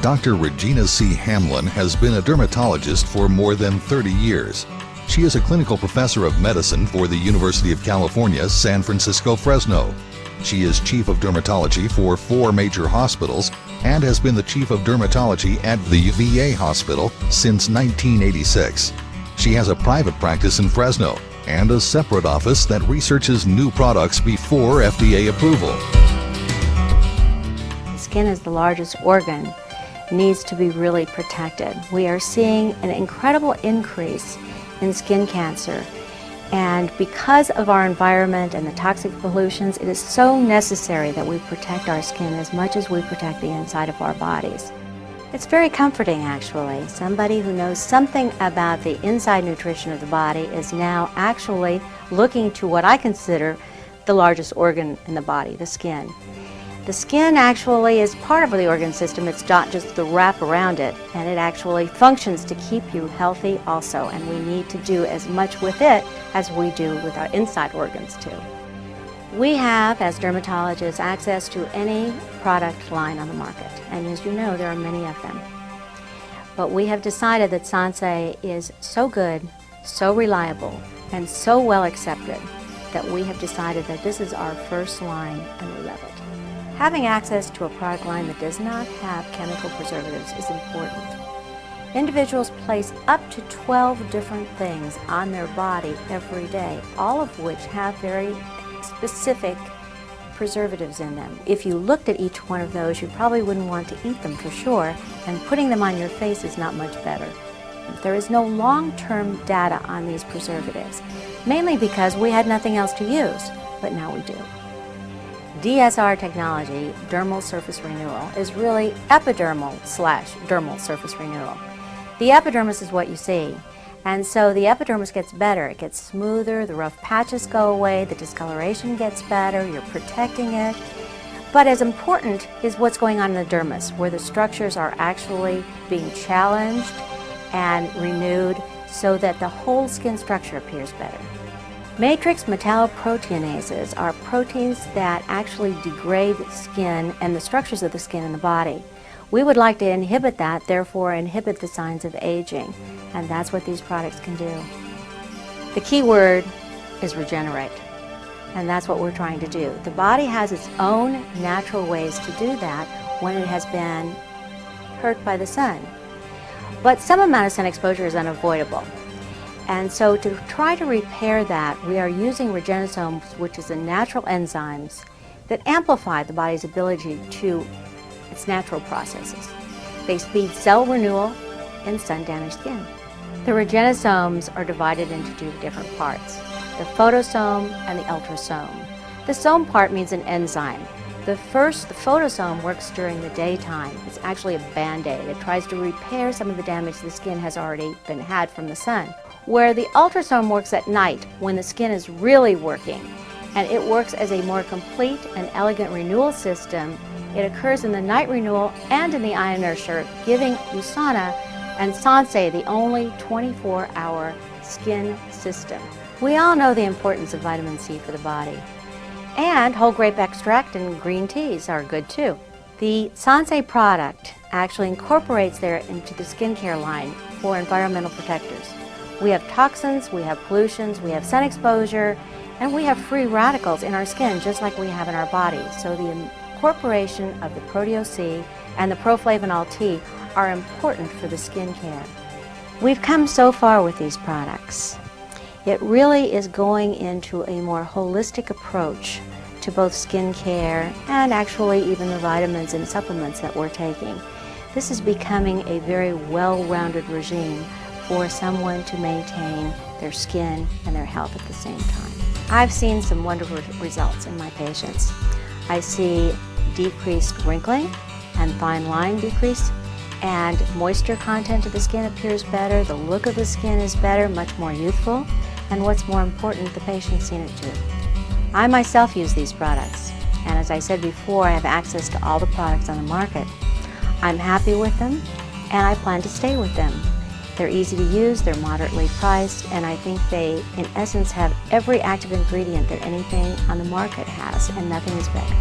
Dr. Regina C. Hamlin has been a dermatologist for more than 30 years. She is a clinical professor of medicine for the University of California, San Francisco, Fresno. She is chief of dermatology for 4 major hospitals and has been the chief of dermatology at the VA hospital since 1986. She has a private practice in Fresno and a separate office that researches new products before FDA approval. The skin is the largest organ, needs to be really protected. We are seeing an incredible increase in skin cancer, and because of our environment and the toxic pollutions, it is so necessary that we protect our skin as much as we protect the inside of our bodies. It's very comforting, actually. Somebody who knows something about the inside nutrition of the body is now actually looking to what I consider the largest organ in the body, the skin. The skin actually is part of the organ system. It's not just the wrap around it, and it actually functions to keep you healthy also, and we need to do as much with it as we do with our inside organs too. We have, as dermatologists, access to any product line on the market, and as you know, there are many of them. But we have decided that Sansei is so good, so reliable, and so well accepted that we have decided that this is our first line and we love it. Having access to a product line that does not have chemical preservatives is important. Individuals place up to 12 different things on their body every day, all of which have very specific preservatives in them. If you looked at each one of those, you probably wouldn't want to eat them for sure, and putting them on your face is not much better. There is no long-term data on these preservatives, mainly because we had nothing else to use, but now we do. DSR technology, dermal surface renewal, is really epidermal/dermal surface renewal. The epidermis is what you see, and so the epidermis gets better. It gets smoother, the rough patches go away, the discoloration gets better, you're protecting it. But as important is what's going on in the dermis, where the structures are actually being challenged and renewed so that the whole skin structure appears better. Matrix metalloproteinases are proteins that actually degrade skin and the structures of the skin in the body. We would like to inhibit that, therefore inhibit the signs of aging, and that's what these products can do. The key word is regenerate, and that's what we're trying to do. The body has its own natural ways to do that when it has been hurt by the sun. But some amount of sun exposure is unavoidable. And so to try to repair that, we are using regenosomes, which is a natural enzymes that amplify the body's ability to its natural processes. They speed cell renewal in sun-damaged skin. The regenosomes are divided into 2 different parts, the photosome and the ultrasome. The some part means an enzyme. The photosome works during the daytime. It's actually a band-aid. It tries to repair some of the damage the skin has already been had from the sun. Where the ultrasome works at night when the skin is really working, and it works as a more complete and elegant renewal system. It occurs in the night renewal and in the eye inertia, giving Usana and Sansei the only 24-hour skin system. We all know the importance of vitamin C for the body, and whole grape extract and green teas are good too. The Sansei product actually incorporates there into the skincare line for environmental protectors. We have toxins, we have pollutions, we have sun exposure, and we have free radicals in our skin just like we have in our body. So the incorporation of the Proteose C and the Proflavanol T are important for the skin care. We've come so far with these products. It really is going into a more holistic approach to both skin care and actually even the vitamins and supplements that we're taking. This is becoming a very well-rounded regime for someone to maintain their skin and their health at the same time. I've seen some wonderful results in my patients. I see decreased wrinkling and fine line decrease, and moisture content of the skin appears better, the look of the skin is better, much more youthful, and what's more important, the patient's seen it too. I myself use these products, and as I said before, I have access to all the products on the market. I'm happy with them, and I plan to stay with them. They're easy to use, they're moderately priced, and I think they, in essence, have every active ingredient that anything on the market has, and nothing is better.